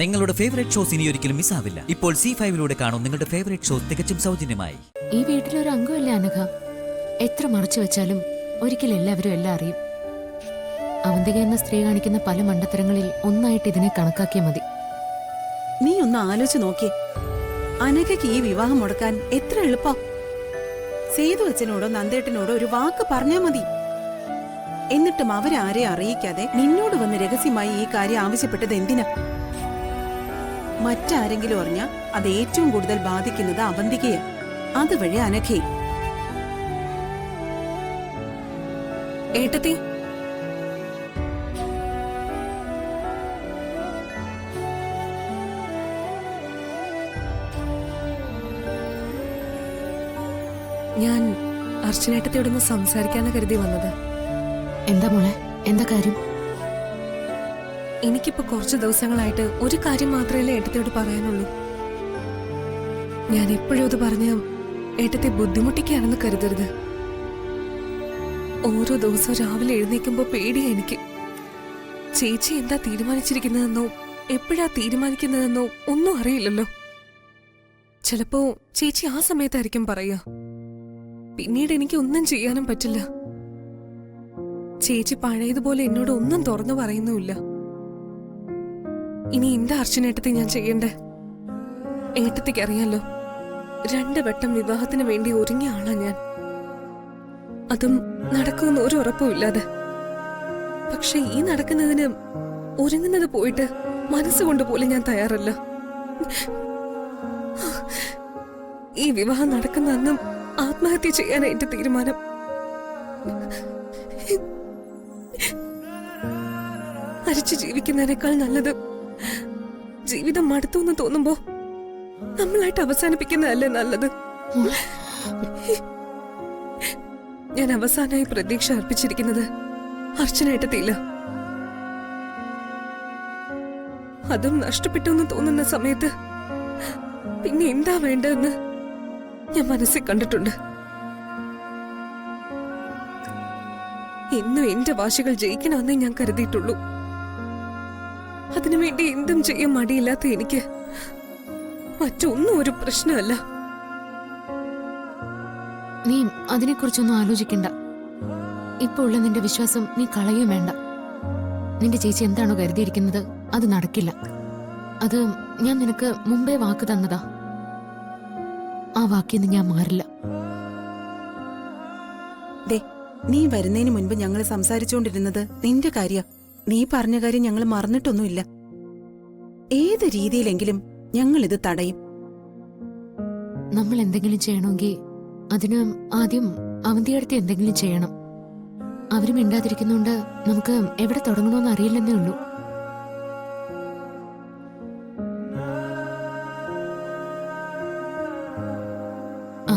നിങ്ങളുടെ favourite shows ഇനി ഒരിക്കലും മിസ്സാവില്ല. ഇപ്പോൾ C5 കാണും നിങ്ങളുടെ ഫേവറേറ്റ് ഷോസ് തികച്ചും സൗജന്യമായി. ഈ വീട്ടിലൊരു അംഗമല്ലേ അനഘ? എത്ര മറച്ചു വെച്ചാലും ഒരിക്കലും എല്ലാവരും എല്ലാം അറിയും. അവന്തിക എന്ന സ്ത്രീ കാണിക്കുന്ന പല മണ്ടത്തരങ്ങളിൽ ഒന്നായിട്ട് ഇതിനെ കണക്കാക്കിയാൽ മതി. നീ ഒന്ന് ആലോചിച്ച് നോക്കിയേ, അനഘയ്ക്ക് ഈ വിവാഹം മുടക്കാൻ എത്ര എളുപ്പം. സേതു അച്ഛനോടോ നന്ദേട്ടനോടോ ഒരു വാക്ക് പറഞ്ഞാ മതി. എന്നിട്ടും അവരാരെ അറിയിക്കാതെ നിന്നോട് വന്ന് രഹസ്യമായി ഈ കാര്യം ആവശ്യപ്പെട്ടത് എന്തിനാ? മറ്റാരെങ്കിലും അറിഞ്ഞാ അത് ഏറ്റവും കൂടുതൽ ബാധിക്കുന്നത് അവന്തികയാ, അതുവഴി അനഘയും. ഏട്ടത്തി, ഞാൻ അർച്ചനേട്ടത്തിയോടൊന്ന് സംസാരിക്കാന്ന് കരുതി വന്നത്. എന്താ മോളെ, എന്താ കാര്യം? എനിക്കിപ്പോ കുറച്ച് ദിവസങ്ങളായിട്ട് ഒരു കാര്യം മാത്രമല്ലേ ഏട്ടത്തിയോട് പറയാനുള്ളൂ. ഞാൻ എപ്പോഴും അത് പറഞ്ഞ ഏട്ടത്തെ ബുദ്ധിമുട്ടിക്കുകയാണെന്ന് കരുതരുത്. ഓരോ ദിവസവും രാവിലെ എഴുന്നേക്കുമ്പോ പേടിയാ എനിക്ക്. ചേച്ചി എന്താ തീരുമാനിച്ചിരിക്കുന്നതെന്നോ എപ്പോഴാ തീരുമാനിക്കുന്നതെന്നോ ഒന്നും അറിയില്ലല്ലോ. ചിലപ്പോ ചേച്ചി ആ സമയത്തായിരിക്കും പറയുക. പിന്നീട് എനിക്ക് ഒന്നും ചെയ്യാനും പറ്റില്ല. ചേച്ചി പഴയതുപോലെ എന്നോട് ഒന്നും തുറന്നു പറയുന്നുമില്ല. ഇനി എന്റെ അർച്ചനേട്ടത്തെ ഞാൻ ചെയ്യണ്ടേ? ഏട്ടത്തിക്ക് അറിയാലോ, 2 വട്ടം വിവാഹത്തിന് വേണ്ടി ഒരുങ്ങിയ ആളാ ഞാൻ. അതും നടക്കുമെന്ന് ഒരു ഉറപ്പുമില്ലാതെ. പക്ഷെ ഈ നടക്കുന്നതിന് ഒരുങ്ങുന്നത് പോയിട്ട് മനസ്സുകൊണ്ട് പോലും ഞാൻ തയ്യാറല്ല. ഈ വിവാഹം നടക്കുന്ന അന്നും ആത്മഹത്യ ചെയ്യാൻ എന്റെ തീരുമാനം. മരിച്ചു ജീവിക്കുന്നതിനേക്കാൾ നല്ലത് ജീവിതം മടുത്തു തോന്നുമ്പോ നമ്മളായിട്ട് അവസാനിപ്പിക്കുന്നതല്ലേ നല്ലത്. ഞാൻ അവസാനമായി പ്രതീക്ഷ അർപ്പിച്ചിരിക്കുന്നത് അർച്ചനേട്ടത്തിയില്ല. അതും നഷ്ടപ്പെട്ടു എന്ന് തോന്നുന്ന സമയത്ത് പിന്നെ എന്താ വേണ്ടതെന്ന് ഞാൻ മനസ്സിൽ കണ്ടിട്ടുണ്ട്. ഇന്നും എന്റെ വാശികൾ ജയിക്കണമെന്നേ ഞാൻ കരുതിയിട്ടുള്ളൂ. അതിനുവേണ്ടി എന്തും ചെയ്യാൻ മടിയില്ലാത്ത എനിക്ക് മറ്റൊന്നും ഒരു പ്രശ്നമല്ല. നീ അതിനെക്കുറിച്ചൊന്നും ആലോചിക്കണ്ട. ഇപ്പൊ ഉള്ള നിന്റെ വിശ്വാസം നീ കളയും വേണ്ട. നിന്റെ ചേച്ചി എന്താണോ കരുതിയിരിക്കുന്നത് അത് നടക്കില്ല. അത് ഞാൻ നിനക്ക് മുമ്പേ വാക്ക് തന്നതാ. ആ വാക്കിന്ന് ഞാൻ മാറില്ല. ദേ, നീ വരുന്നതിന് മുൻപ് ഞങ്ങൾ സംസാരിച്ചുകൊണ്ടിരുന്നത് നിന്റെ കാര്യം. നീ പറഞ്ഞ കാര്യം ഞങ്ങൾ മറന്നിട്ടൊന്നുമില്ല. ഏത് രീതിയിലെങ്കിലും ഞങ്ങൾ ഇത് തടയും. നമ്മൾ എന്തെങ്കിലും ചെയ്യണമെങ്കിൽ അതിന് ആദ്യം അവന്തിയടുത്ത് എന്തെങ്കിലും ചെയ്യണം. അവരും മിണ്ടാതിരിക്കുന്നോണ്ട് നമുക്ക് എവിടെ തുടങ്ങണമെന്ന് അറിയില്ലെന്നേ ഉള്ളൂ.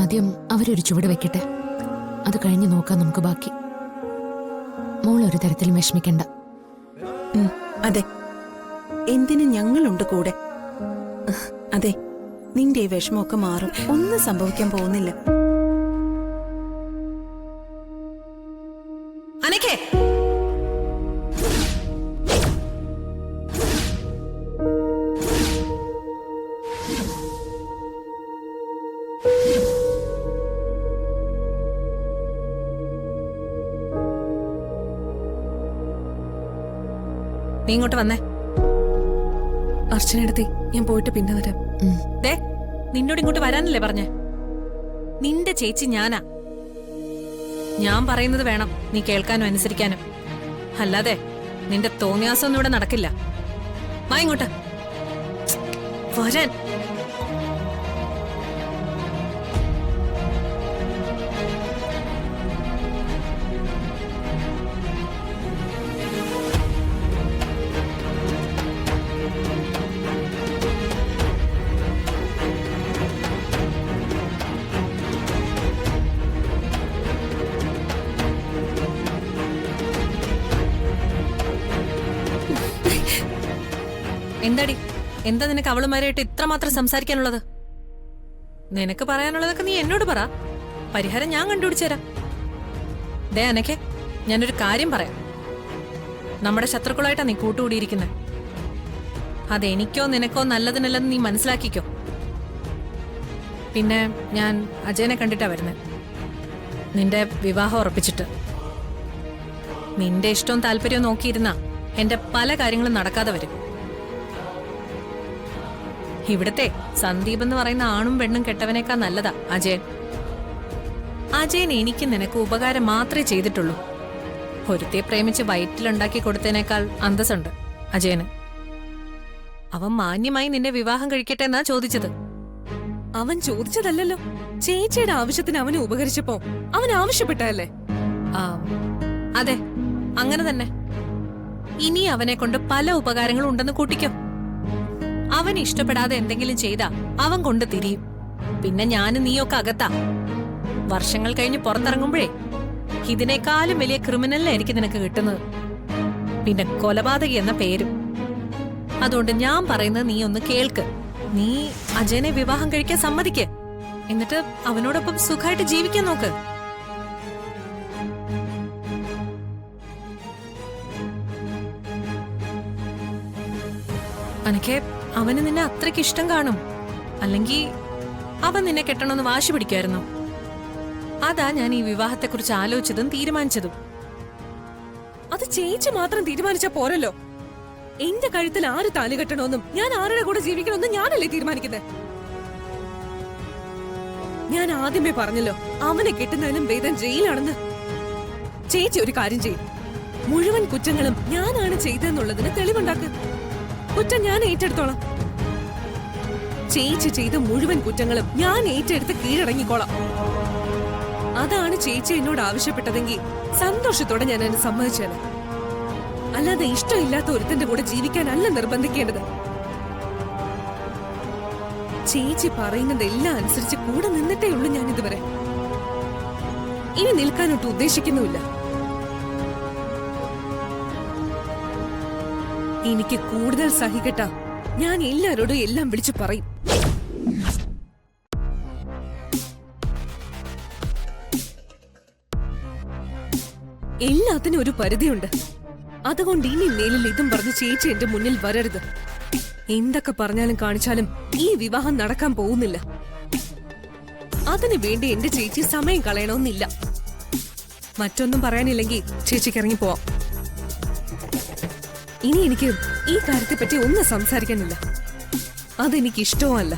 ആദ്യം അവരൊരു ചുവട് വെക്കട്ടെ, അത് കഴിഞ്ഞ് നോക്കാം നമുക്ക് ബാക്കി. മോളൊരു തരത്തിലും വിഷമിക്കണ്ട. അതെ, എന്തിനും ഞങ്ങളുണ്ട് കൂടെ. അതെ, നിന്റെ ഈ വിഷമമൊക്കെ മാറും. ഒന്നും സംഭവിക്കാൻ പോകുന്നില്ല. അനക്കേ, നീ ഇങ്ങോട്ട് വന്നേ. അർച്ചനടുത്തി, ഞാൻ പോയിട്ട് പിന്നെ വരാം. ദേ, നിന്നോട് ഇങ്ങോട്ട് വരാനല്ലേ പറഞ്ഞേ? നിന്റെ ചേച്ചി ഞാനാ. ഞാൻ പറയുന്നത് വേണം നീ കേൾക്കാനും അനുസരിക്കാനും. അല്ലാതെ നിന്റെ തോന്നിയാസൊന്നും ഇവിടെ നടക്കില്ല. വാ ഇങ്ങോട്ട് വരാൻ. എന്താടി, എന്താ നിനക്ക് അവളുമാരായിട്ട് ഇത്രമാത്രം സംസാരിക്കാനുള്ളത്? നിനക്ക് പറയാനുള്ളതൊക്കെ നീ എന്നോട് പറ. പരിഹാരം ഞാൻ കണ്ടുപിടിച്ചുതരാം. ദേ അനക്കെ, ഞാനൊരു കാര്യം പറയാം. നമ്മുടെ ശത്രുക്കളായിട്ടാ നീ കൂട്ടുകൂടിയിരിക്കുന്നത്. അതെനിക്കോ നിനക്കോ നല്ലതിനല്ലെന്ന് നീ മനസ്സിലാക്കിക്കോ. പിന്നെ ഞാൻ അജയനെ കണ്ടിട്ടാ വരുന്നത്, നിന്റെ വിവാഹം ഉറപ്പിച്ചിട്ട്. നിന്റെ ഇഷ്ടവും താല്പര്യവും നോക്കിയിരുന്ന എന്റെ പല കാര്യങ്ങളും നടക്കാതെ വരും. ഇവിടത്തെ സന്ദീപ് എന്ന് പറയുന്ന ആണും പെണ്ണും കെട്ടവനേക്കാൾ നല്ലതാ അജയൻ. അജയൻ എനിക്ക് നിനക്ക് ഉപകാരം മാത്രമേ ചെയ്തിട്ടുള്ളൂ. ഒരുത്തെ പ്രേമിച്ച് വയറ്റിലുണ്ടാക്കി കൊടുത്തതിനേക്കാൾ അന്തസ്സുണ്ട് അജയന്. അവൻ മാന്യമായി നിന്നെ വിവാഹം കഴിക്കട്ടെ എന്നാ ചോദിച്ചത്. അവൻ ചോദിച്ചതല്ലല്ലോ, ചേച്ചിയുടെ ആവശ്യത്തിന് അവനെ ഉപകരിച്ചപ്പോ അവൻ ആവശ്യപ്പെട്ടല്ലേ? ആ അതെ, അങ്ങനെ തന്നെ. ഇനി അവനെ കൊണ്ട് പല ഉപകാരങ്ങളും ഉണ്ടെന്ന് കൂട്ടിക്കോ. അവൻ ഇഷ്ടപ്പെടാതെ എന്തെങ്കിലും ചെയ്താ അവൻ കൊണ്ട് തിരിയും. പിന്നെ ഞാനും നീയൊക്കെ അകത്താ. വർഷങ്ങൾ കഴിഞ്ഞ് പുറത്തിറങ്ങുമ്പോഴേ ഇതിനേക്കാളും വലിയ ക്രിമിനലിനായിരിക്കും നിനക്ക് കിട്ടുന്നത്. പിന്നെ കൊലപാതകി എന്ന പേരും. അതുകൊണ്ട് ഞാൻ പറയുന്നത് നീ ഒന്ന് കേൾക്ക്. നീ അജയനെ വിവാഹം കഴിക്കാൻ സമ്മതിക്ക്. എന്നിട്ട് അവനോടൊപ്പം സുഖമായിട്ട് ജീവിക്കാൻ നോക്ക്. അനക്കെ അവന് നിന്നെ അത്രയ്ക്ക് ഇഷ്ടം കാണും. അല്ലെങ്കിൽ അവൻ നിന്നെ കെട്ടണമെന്ന് വാശി പിടിക്കുമായിരുന്നു. അതാ ഞാൻ ഈ വിവാഹത്തെക്കുറിച്ച് ആലോചിച്ചതും തീരുമാനിച്ചതും. അത് ചേച്ചി മാത്രം തീരുമാനിച്ചാ പോരല്ലോ. എന്റെ കഴുത്തിൽ ആര് താലി കെട്ടണമെന്നും ഞാൻ ആരുടെ കൂടെ ജീവിക്കണമെന്നും ഞാനല്ലേ തീരുമാനിക്കുന്നത്. ഞാൻ ആദ്യമേ പറഞ്ഞല്ലോ, അവനെ കെട്ടുന്നതിനും ഭേദം ജയിലാണെന്ന്. ചേച്ചി ഒരു കാര്യം ചെയ്യും, മുഴുവൻ കുറ്റങ്ങളും ഞാനാണ് ചെയ്തതെന്നുള്ളതിന് തെളിവുണ്ടാക്കുക. കുറ്റം ഞാൻ ഏറ്റെടുത്തോളാം. ചേച്ചി ചെയ്ത മുഴുവൻ കുറ്റങ്ങളും ഞാൻ ഏറ്റെടുത്ത് കീഴടങ്ങിക്കോളാം. അതാണ് ചേച്ചി എന്നോട് ആവശ്യപ്പെട്ടതെങ്കിൽ സന്തോഷത്തോടെ ഞാൻ അതിന് സമ്മതിച്ചേനെ. അല്ലാതെ ഇഷ്ടമില്ലാത്ത ഒരുത്തന്റെ കൂടെ ജീവിക്കാനല്ല നിർബന്ധിക്കേണ്ടത്. ചേച്ചി പറയുന്നതെല്ലാം അനുസരിച്ച് കൂടെ നിന്നിട്ടേ ഉള്ളൂ ഞാൻ ഇതുവരെ. ഇനി നിൽക്കാനൊട്ട് ഉദ്ദേശിക്കുന്നുമില്ല. എനിക്ക് കൂടുതൽ സഹിക്കട്ട, ഞാൻ എല്ലാരോടും എല്ലാം വിളിച്ചു പറയും. എല്ലാത്തിനും ഒരു പരിധിയുണ്ട്. അതുകൊണ്ട് ഇനി മേലിൽ ഇതും പറഞ്ഞ് ചേച്ചി എന്റെ മുന്നിൽ വരരുത്. എന്തൊക്കെ പറഞ്ഞാലും കാണിച്ചാലും ഈ വിവാഹം നടക്കാൻ പോകുന്നില്ല. അതിനു വേണ്ടി എന്റെ ചേച്ചി സമയം കളയണമെന്നില്ല. മറ്റൊന്നും പറയാനില്ലെങ്കിൽ ചേച്ചിക്ക് ഇറങ്ങി പോവാം. ഇനി എനിക്ക് ഈ കാര്യത്തെപ്പറ്റി ഒന്നും സംസാരിക്കാനില്ല. അതെനിക്ക് ഇഷ്ടവും അല്ല.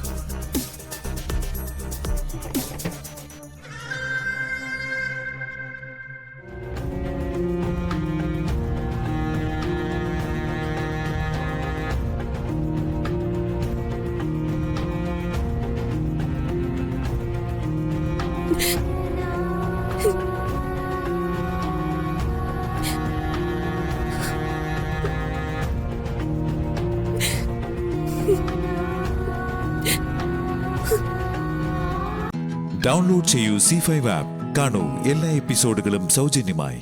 ഡൗൺലോഡ് ചെയ്യൂ C5 ആപ്പ്. കാണൂ എല്ലാ എപ്പിസോഡുകളും സൗജന്യമായി.